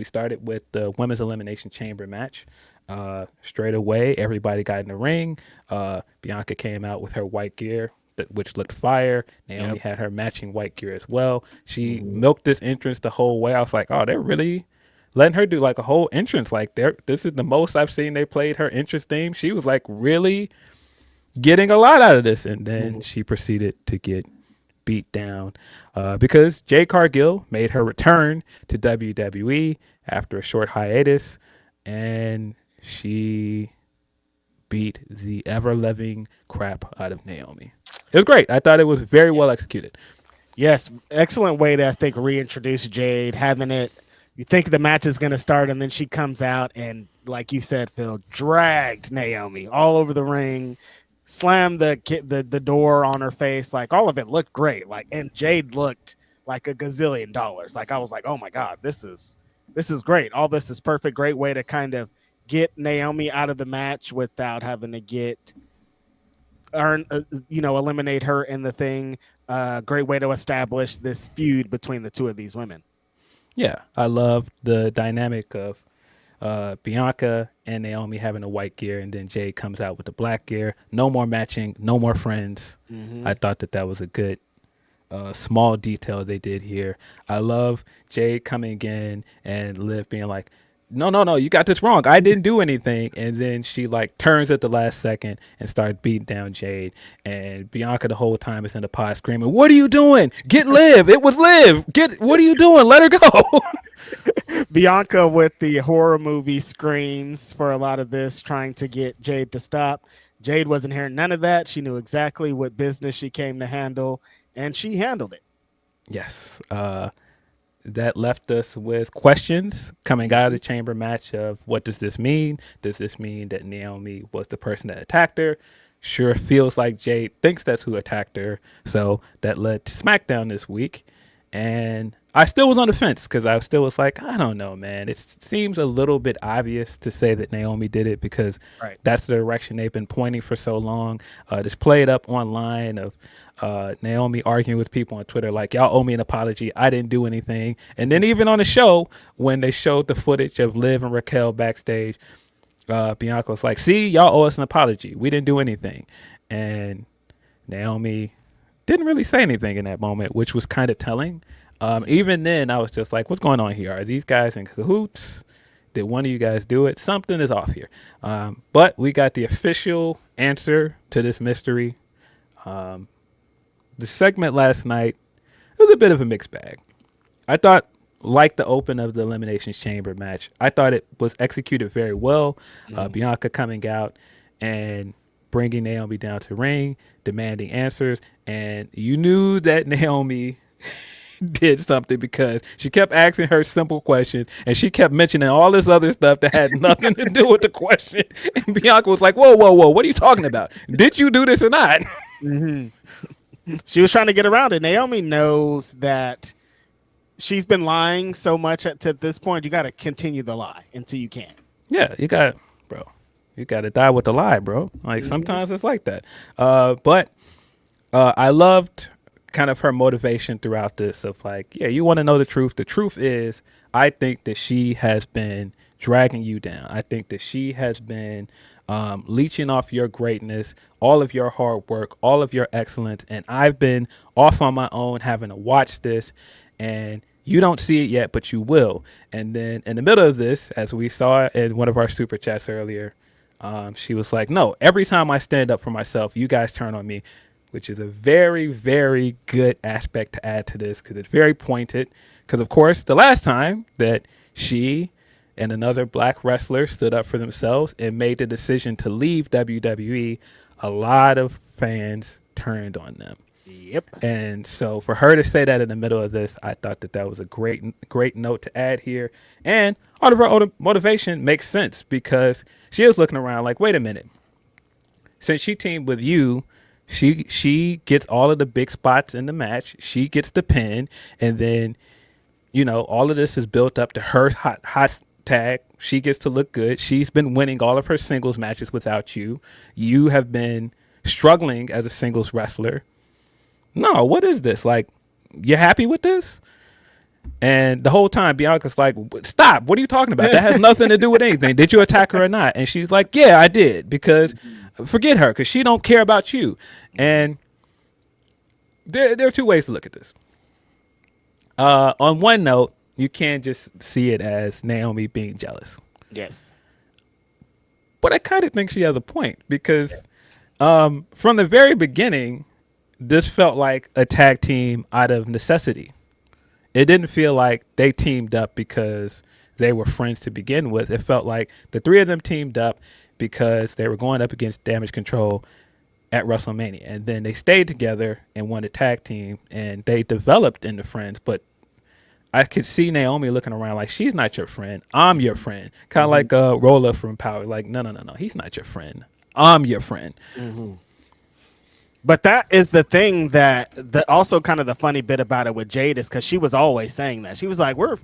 We started with the women's elimination chamber match. Straight away, everybody got in the ring. Bianca came out with her white gear, which looked fire. Naomi Yep. had her matching white gear as well. She Hmm. milked this entrance the whole way. I was like, oh, they're really letting her do like a whole entrance. Like, this is the most I've seen they played her entrance theme. She was like really getting a lot out of this, and then Hmm. she proceeded to get beat down because Jade Cargill made her return to WWE after a short hiatus, and she beat the ever loving crap out of Naomi. It was great. I thought it was very well executed. Yes, excellent way to I think reintroduce Jade, having it. You think the match is going to start, and then she comes out and, like you said, Phil, dragged Naomi all over the ring, slammed the door on her face. Like all of it looked great. Like and Jade looked like a gazillion dollars. Like I was like, oh my god, this is great. All this is perfect. Great way to kind of get Naomi out of the match without having to get earn eliminate her in the thing. Great way to establish this feud between the two of these women. Yeah, I loved the dynamic of Bianca and Naomi having the white gear, and then Jade comes out with the black gear. No more matching, no more friends. Mm-hmm. I thought that was a good small detail they did here. I love Jade coming in and Liv being like, no, no, no, you got this wrong. I didn't do anything. And then she like turns at the last second and starts beating down Jade. And Bianca the whole time is in the pod screaming, what are you doing? Get Liv. It was Liv. What are you doing? Let her go. Bianca with the horror movie screams for a lot of this, trying to get Jade to stop. Jade wasn't hearing none of that. She knew exactly what business she came to handle, and she handled it. Yes. That left us with questions coming out of Mm-hmm. the chamber match of what does this mean? Does this mean that Naomi was the person that attacked her? Sure feels like Jade thinks that's who attacked her. So that led to SmackDown this week. And I still was on the fence because I still was like, I don't know, man. It seems a little bit obvious to say that Naomi did it because Right. that's the direction they've been pointing for so long. Just play it up online of Naomi arguing with people on Twitter, like, y'all owe me an apology. I didn't do anything. And then even on the show, when they showed the footage of Liv and Raquel backstage, Bianca was like, see, y'all owe us an apology. We didn't do anything. And Naomi didn't really say anything in that moment, which was kind of telling. Even then, I was just like, what's going on here? Are these guys in cahoots? Did one of you guys do it? Something is off here. But we got the official answer to this mystery. Um, the segment last night was a bit of a mixed bag. I thought, like the open of the Elimination Chamber match, I thought it was executed very well. Mm-hmm. Bianca coming out and bringing Naomi down to ring, demanding answers, and you knew that Naomi did something because she kept asking her simple questions and she kept mentioning all this other stuff that had nothing to do with the question. And Bianca was like, whoa, whoa, whoa, what are you talking about? Did you do this or not? Mm-hmm. She was trying to get around it. Naomi knows that she's been lying so much to this point. You got to continue the lie until you can. Yeah, bro, you got to die with the lie, bro. Like Mm-hmm. sometimes it's like that. But I loved kind of her motivation throughout this of like, yeah, you want to know the truth. The truth is, I think that she has been dragging you down. I think that she has been leeching off your greatness, all of your hard work, all of your excellence. And I've been off on my own having to watch this. And you don't see it yet, but you will. And then in the middle of this, as we saw in one of our super chats earlier, she was like, no, every time I stand up for myself, you guys turn on me, which is a very, very good aspect to add to this because it's very pointed. Because, of course, the last time that she and another black wrestler stood up for themselves and made the decision to leave WWE, a lot of fans turned on them. Yep. And so for her to say that in the middle of this, I thought that was a great note to add here. And all of her motivation makes sense because she was looking around like, wait a minute. Since she teamed with you, she gets all of the big spots in the match. She gets the pin. And then, all of this is built up to her hot tag. She gets to look good. She's been winning all of her singles matches without you. You have been struggling as a singles wrestler. No, what is this? Like, you happy with this? And the whole time, Bianca's like, "Stop! What are you talking about? That has nothing to do with anything. Did you attack her or not?" And she's like, "Yeah, I did, because forget her, because she don't care about you." And there are two ways to look at this. On one note, you can't just see it as Naomi being jealous, Yes. but I kind of think she has a point, because Yes. from the very beginning, this felt like a tag team out of necessity. It didn't feel like they teamed up because they were friends to begin with. It felt like the three of them teamed up because they were going up against Damage Control at WrestleMania. And then they stayed together and won a tag team, and they developed into friends. But I could see Naomi looking around like, she's not your friend. I'm your friend. Kind of Mm-hmm. like Rolla from Power. Like, no, no, no, no. He's not your friend. I'm your friend. Mm-hmm. But that is the thing that also kind of the funny bit about it with Jade is because she was always saying that. She was like, we're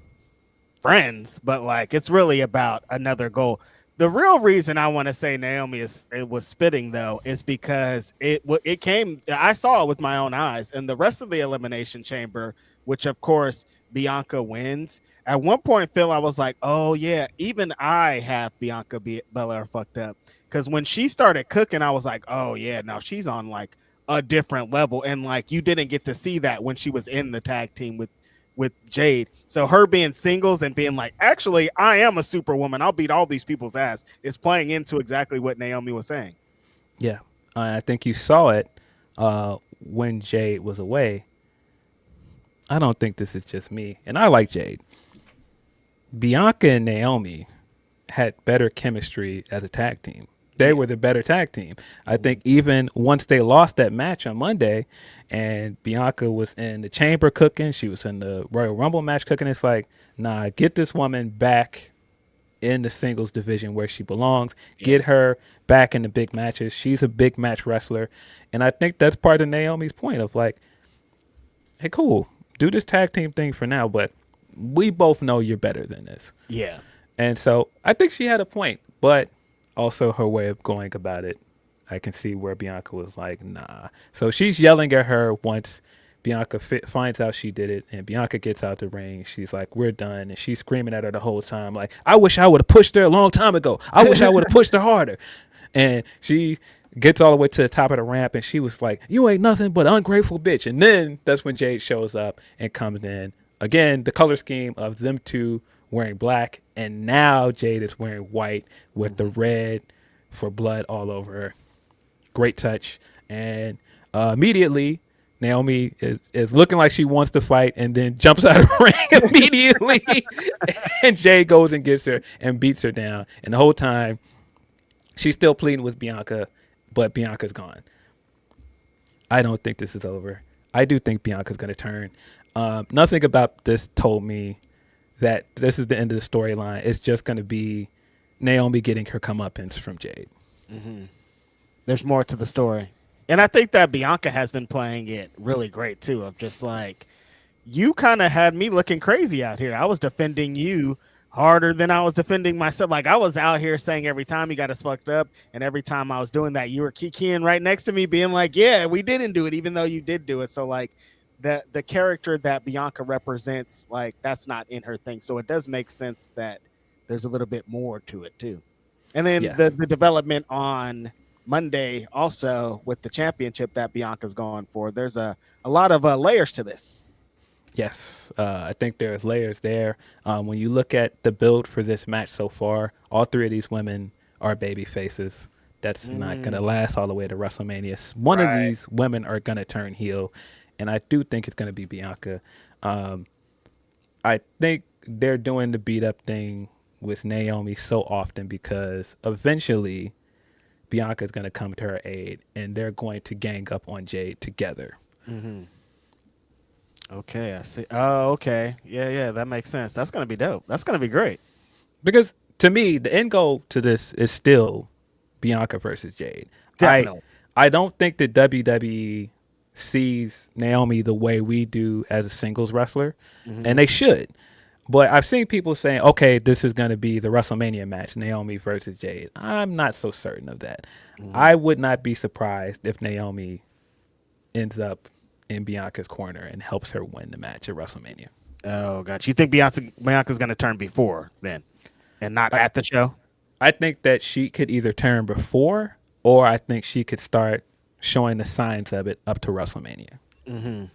friends, but like it's really about another goal. The real reason I want to say Naomi it was spitting though is because it came. I saw it with my own eyes, and the rest of the elimination chamber, which of course Bianca wins. At one point, Phil, I was like, oh yeah, even I have Bianca Belair fucked up, because when she started cooking, I was like, oh yeah, now she's on like a different level, and like you didn't get to see that when she was in the tag team with Jade. So her being singles and being like, actually, I am a superwoman, I'll beat all these people's ass, is playing into exactly what Naomi was saying. Yeah. I think you saw it when Jade was away. I don't think this is just me. And I like Jade. Bianca and Naomi had better chemistry as a tag team. They were the better tag team. I think even once they lost that match on Monday and Bianca was in the chamber cooking, she was in the Royal Rumble match cooking, it's like, nah, get this woman back in the singles division where she belongs. Get her back in the big matches. She's a big match wrestler. And I think that's part of Naomi's point of like, hey, cool, do this tag team thing for now, but we both know you're better than this. Yeah. And so I think she had a point, but also her way of going about it, I can see where Bianca was like, nah. So she's yelling at her once Bianca finds out she did it, and Bianca gets out the ring. She's like, we're done. And she's screaming at her the whole time, like, I wish I would have pushed her a long time ago. I wish I would have pushed her harder. And she gets all the way to the top of the ramp, and she was like, you ain't nothing but ungrateful bitch. And then that's when Jade shows up and comes in. Again, the color scheme of them two wearing black, and now Jade is wearing white with the red for blood all over her. Great touch. And immediately, Naomi is looking like she wants to fight, and then jumps out of the ring immediately. And Jade goes and gets her and beats her down. And the whole time, she's still pleading with Bianca, but Bianca's gone. I don't think this is over. I do think Bianca's going to turn. Nothing about this told me that this is the end of the storyline. It's just going to be Naomi getting her comeuppance from Jade. Mm-hmm. There's more to the story. And I think that Bianca has been playing it really great too, of just like, you kind of had me looking crazy out here. I was defending you harder than I was defending myself. Like I was out here saying every time you got us fucked up, and every time I was doing that, you were kikiing right next to me, being like, "Yeah, we didn't do it, even though you did do it." So like the character that Bianca represents, like that's not in her thing. So it does make sense that there's a little bit more to it too. And then Yes. the development on Monday also with the championship that Bianca's going for. There's a lot of layers to this. Yes, I think there's layers there. When you look at the build for this match so far, all three of these women are baby faces. That's not going to last all the way to WrestleMania. One of these women are going to turn heel, and I do think it's going to be Bianca. I think they're doing the beat up thing with Naomi so often because eventually Bianca's going to come to her aid, and they're going to gang up on Jade together. Mm-hmm. Okay, I see. Oh, okay. Yeah, that makes sense. That's gonna be dope. That's gonna be great. Because to me, the end goal to this is still Bianca versus Jade. Definitely. I don't think that WWE sees Naomi the way we do as a singles wrestler, and they should. But I've seen people saying, okay, this is going to be the WrestleMania match, Naomi versus Jade. I'm not so certain of that. I would not be surprised if Naomi ends up in Bianca's corner and helps her win the match at WrestleMania. Oh, gotcha. You think Bianca's going to turn before then, and not at the show? I think that she could either turn before, or I think she could start showing the signs of it up to WrestleMania. Mm-hmm.